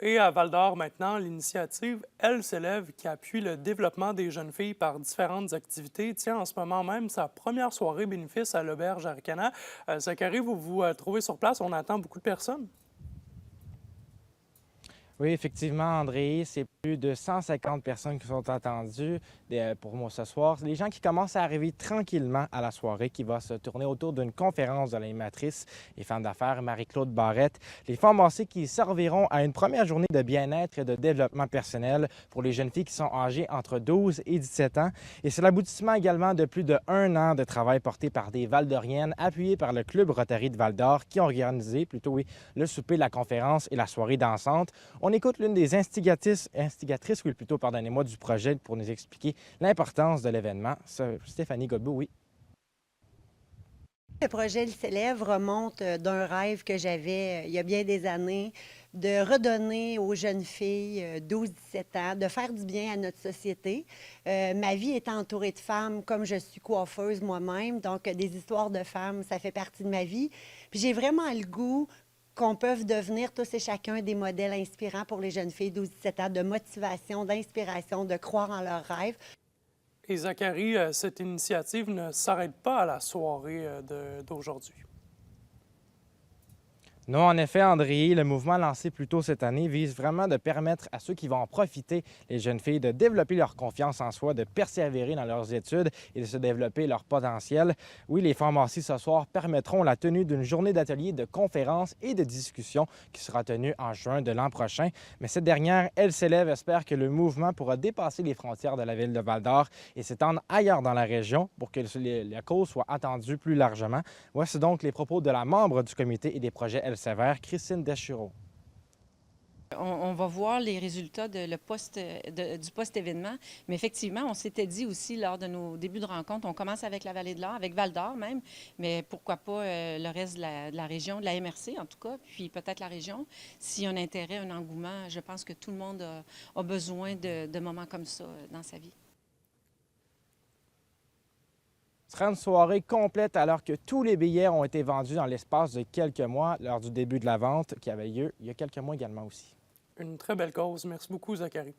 Et à Val-d'Or maintenant, l'initiative Elle s'élève qui appuie le développement des jeunes filles par différentes activités tient en ce moment même sa première soirée bénéfice à l'auberge Arcana. Zachary, vous vous trouvez sur place, on attend beaucoup de personnes. Oui, effectivement, André, c'est plus de 150 personnes qui sont attendues pour moi ce soir. C'est les gens qui commencent à arriver tranquillement à la soirée qui va se tourner autour d'une conférence de l'animatrice et femme d'affaires Marie-Claude Barrette. Les pharmacies qui serviront à une première journée de bien-être et de développement personnel pour les jeunes filles qui sont âgées entre 12 et 17 ans. Et c'est l'aboutissement également de plus de 1 an de travail porté par des Val-d'Oriennes appuyés par le Club Rotary de Val-d'Or qui ont organisé plutôt, oui, le souper, la conférence et la soirée dansante. On écoute l'une des instigatrices, oui, plutôt, pardonnez-moi, du projet pour nous expliquer l'importance de l'événement. Stéphanie Godbout, oui. Le projet Le s'élève remonte d'un rêve que j'avais il y a bien des années, de redonner aux jeunes filles 12-17 ans, de faire du bien à notre société. Ma vie est entourée de femmes, comme je suis coiffeuse moi-même, donc des histoires de femmes, ça fait partie de ma vie. Puis j'ai vraiment le goût qu'on peut devenir tous et chacun des modèles inspirants pour les jeunes filles 12-17 ans, de motivation, d'inspiration, de croire en leurs rêves. Et Zachary, cette initiative ne s'arrête pas à la soirée d'aujourd'hui. Non, en effet, André, le mouvement lancé plus tôt cette année vise vraiment de permettre à ceux qui vont en profiter, les jeunes filles, de développer leur confiance en soi, de persévérer dans leurs études et de se développer leur potentiel. Oui, les pharmacies ce soir permettront la tenue d'une journée d'atelier, de conférences et de discussions qui sera tenue en juin de l'an prochain. Mais cette dernière, Elle s'élève, espère que le mouvement pourra dépasser les frontières de la ville de Val-d'Or et s'étendre ailleurs dans la région pour que la cause soit entendue plus largement. Voici donc les propos de la membre du comité et des projets Elle Sévère, Christine Deschuraux. On va voir les résultats du post-événement. Mais effectivement, on s'était dit aussi lors de nos débuts de rencontre, on commence avec la Vallée de l'Or, avec Val-d'Or même, mais pourquoi pas le reste de la région, de la MRC en tout cas, puis peut-être la région. S'il y a un intérêt, un engouement, je pense que tout le monde a besoin de moments comme ça dans sa vie. Ce sera une soirée complète alors que tous les billets ont été vendus dans l'espace de quelques mois lors du début de la vente qui avait lieu il y a quelques mois également aussi. Une très belle cause. Merci beaucoup, Zachary.